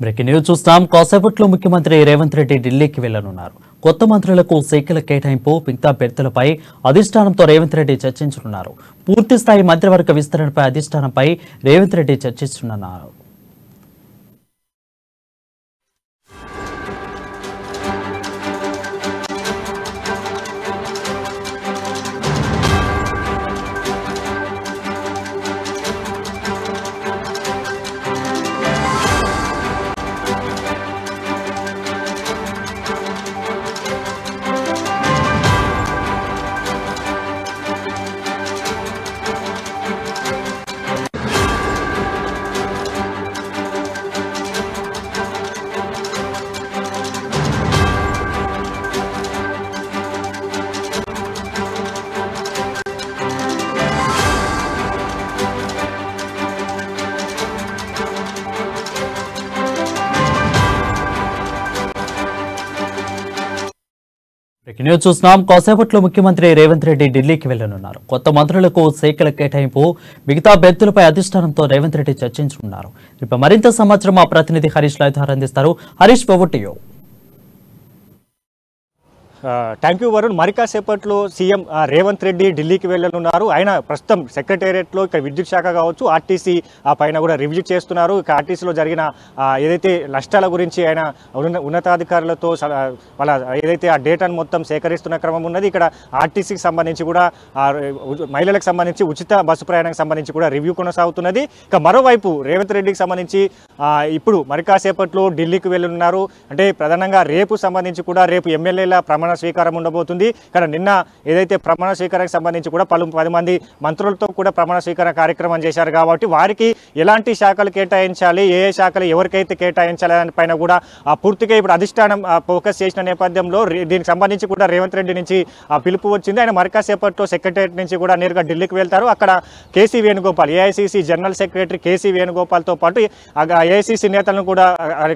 Breaking news చూస్తాం. కాసేపట్లో ముఖ్యమంత్రి రేవంత్ రెడ్డి ఢిల్లీకి వెళ్లనున్నారు. కొత్త మంత్రులకు శాఖల కేటాయింపు, మిగతా అభ్యర్థులపై అధిష్టానంతో రేవంత్ రెడ్డి చర్చించనున్నారు. పూర్తిస్థాయి మంత్రివర్గ విస్తరణపై అధిష్టానంపై రేవంత్ రెడ్డి చర్చిస్తున్నారు. న్యూస్ చూస్తున్నాం. కాసేపట్లో ముఖ్యమంత్రి రేవంత్ రెడ్డి ఢిల్లీకి వెళ్లనున్నారు. కొత్త మంత్రులకు శాఖల కేటాయింపు, మిగతా అభ్యర్థులపై అధిష్టానంతో రేవంత్ రెడ్డి చర్చించనున్నారు. ఇప్పుడు మరింత సమాచారం మా ప్రతినిధి హరీష్ లైవ్ ద్వారా అందిస్తారు. Harish, over to you. Thank you Varun. మరి కాసేపట్లో సీఎం రేవంత్ రెడ్డి ఢిల్లీకి వెళ్ళనున్నారు. ఆయన ప్రస్తుతం సెక్రటేరియట్లో ఇక్కడ విద్యుత్ శాఖ కావచ్చు, ఆర్టీసీ పైన కూడా రివ్యూ చేస్తున్నారు. ఇక ఆర్టీసీలో జరిగిన ఏదైతే నష్టాల గురించి ఆయన ఉన్నతాధికారులతో వాళ్ళ ఏదైతే ఆ డేటాను మొత్తం సేకరిస్తున్న క్రమం ఉన్నది. ఇక్కడ ఆర్టీసీకి సంబంధించి కూడా మహిళలకు సంబంధించి ఉచిత బస్సు ప్రయాణానికి సంబంధించి కూడా రివ్యూ కొనసాగుతున్నది. ఇక మరోవైపు రేవంత్ రెడ్డికి సంబంధించి ఇప్పుడు మరి కాసేపట్లో ఢిల్లీకి వెళ్ళనున్నారు. అంటే ప్రధానంగా రేపు సంబంధించి కూడా రేపు ఎమ్మెల్యేల ప్రమాణ స్వీకారం ఉండబోతుంది. ఇక్కడ నిన్న ఏదైతే ప్రమాణ స్వీకారానికి సంబంధించి కూడా 10 మంది మంత్రులతో కూడా ప్రమాణ స్వీకార కార్యక్రమం చేశారు. కాబట్టి వారికి ఎలాంటి శాఖలు కేటాయించాలి, ఏ శాఖలు ఎవరికైతే కేటాయించాలి దానిపైన కూడా పూర్తిగా ఇప్పుడు అధిష్టానం ఫోకస్ చేసిన నేపథ్యంలో దీనికి సంబంధించి కూడా రేవంత్ రెడ్డి నుంచి పిలుపు వచ్చింది. ఆయన మరికాసేపట్లో సెక్రటేరియట్ నుంచి కూడా నేరుగా ఢిల్లీకి వెళ్తారు. అక్కడ కేసీ వేణుగోపాల్, ఏఐసీసీ జనరల్ సెక్రటరీ కేసీ వేణుగోపాల్తో పాటు ఏఐసీసీ నేతలను కూడా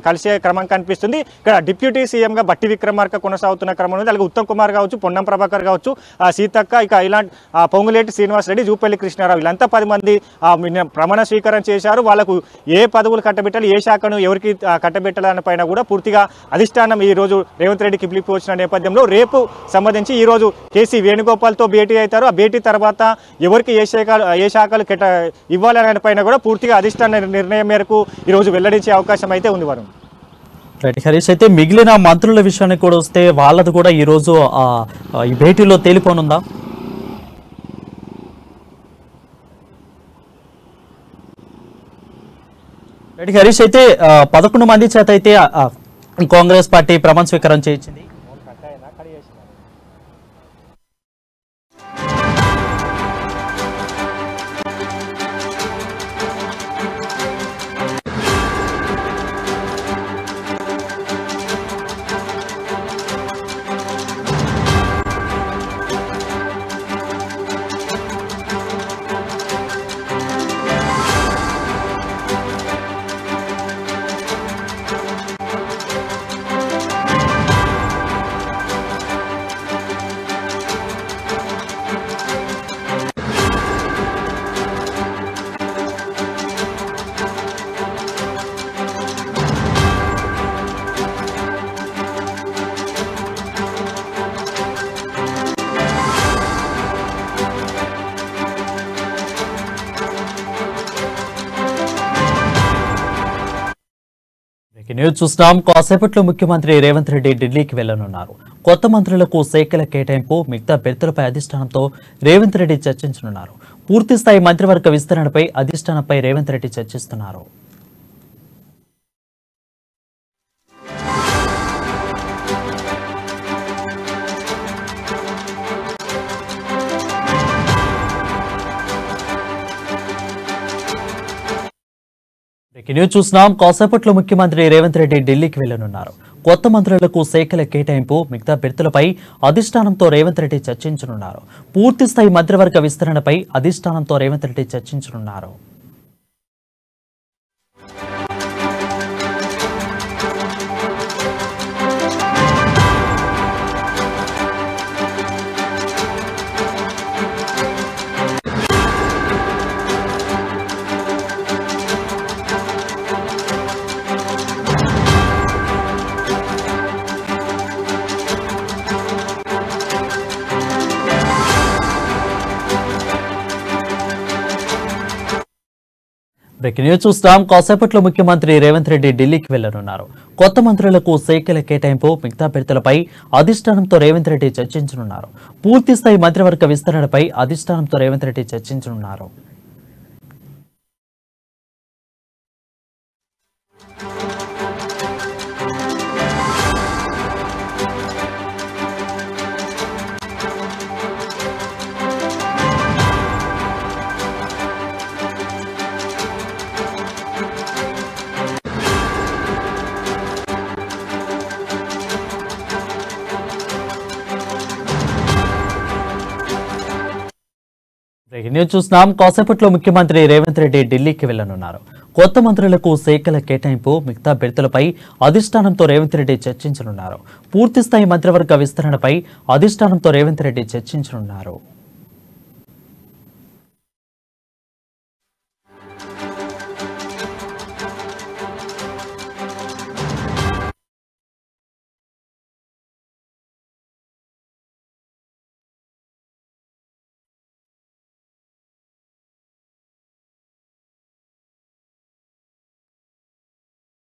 కలిసే క్రమం కనిపిస్తుంది. ఇక్కడ డిప్యూటీ సీఎంగా బట్టి విక్రమార్క కొనసాగుతున్న క్రమంలో అలాగే ఉత్తమ్ కుమార్ కావచ్చు, పొన్నం ప్రభాకర్ కావచ్చు, సీతక్క, ఇక ఇలాంటి పొంగులేటి శ్రీనివాస్ రెడ్డి, జూపల్లి కృష్ణారావు, వీళ్ళంతా 10 మంది ప్రమాణ స్వీకారం చేశారు. వాళ్ళకు ఏ పదవులు కట్టబెట్టాలి, ఏ శాఖను ఎవరికి కట్టబెట్టాలని పైన కూడా పూర్తిగా అధిష్టానం ఈ రోజు రేవంత్ రెడ్డికి పిలుపు వచ్చిన నేపథ్యంలో రేపు సంబంధించి ఈ రోజు కేసీ వేణుగోపాల్తో భేటీ అవుతారు. ఆ భేటీ తర్వాత ఎవరికి ఏ శాఖలు ఇవ్వాలనే పైన కూడా పూర్తిగా అధిష్టాన నిర్ణయం మేరకు ఈరోజు వెల్లడించే అవకాశం అయితే ఉంది వరుణ్. హరీష్, అయితే మిగిలిన మంత్రుల విషయానికి కూడా వస్తే వాళ్ళది కూడా ఈ రోజు ఈ భేటీలో తేలిపోనుందా? హరీష్, అయితే 11 మంది చేత అయితే కాంగ్రెస్ పార్టీ ప్రమాణ స్వీకారం చేయించింది. న్యూస్ చూస్తున్నాం. కాసేపట్లో ముఖ్యమంత్రి రేవంత్ రెడ్డి ఢిల్లీకి వెళ్లనున్నారు. కొత్త మంత్రులకు శాఖల కేటాయింపు, మిగతా అభ్యర్థులపై అధిష్టానంతో రేవంత్ రెడ్డి చర్చించనున్నారు. పూర్తిస్థాయి మంత్రివర్గ విస్తరణపై అధిష్టానంపై రేవంత్ రెడ్డి చర్చిస్తున్నారు. న్యూస్ చూస్తున్నాం. కాసేపట్లో ముఖ్యమంత్రి రేవంత్ రెడ్డి ఢిల్లీకి వెళ్లనున్నారు. కొత్త మంత్రులకు శాఖల కేటాయింపు, మిగతా అభ్యర్థులపై అధిష్టానంతో రేవంత్ రెడ్డి చర్చించనున్నారు. పూర్తిస్థాయి మంత్రివర్గ విస్తరణపై అధిష్టానంతో రేవంత్ రెడ్డి చర్చించనున్నారు. బ్రేకింగ్ న్యూస్ చూస్తాం. కాసేపట్లో ముఖ్యమంత్రి రేవంత్ రెడ్డి ఢిల్లీకి వెళ్లనున్నారు. కొత్త మంత్రులకు శాఖల కేటాయింపు, మిగతా బెర్తులపై అధిష్టానంతో రేవంత్ రెడ్డి చర్చించనున్నారు. పూర్తిస్థాయి మంత్రివర్గ విస్తరణపై అధిష్టానంతో రేవంత్ రెడ్డి చర్చించనున్నారు. బ్రేకింగ్ న్యూస్ చూస్తున్నాం. కాసేపట్లో ముఖ్యమంత్రి రేవంత్ రెడ్డి ఢిల్లీకి వెళ్లనున్నారు. కొత్త మంత్రులకు శాఖల కేటాయింపు, మిగతా బెర్తులపై అధిష్టానంతో రేవంత్ రెడ్డి చర్చించనున్నారు. పూర్తిస్థాయి మంత్రివర్గ విస్తరణపై అధిష్టానంతో రేవంత్ రెడ్డి చర్చించనున్నారు.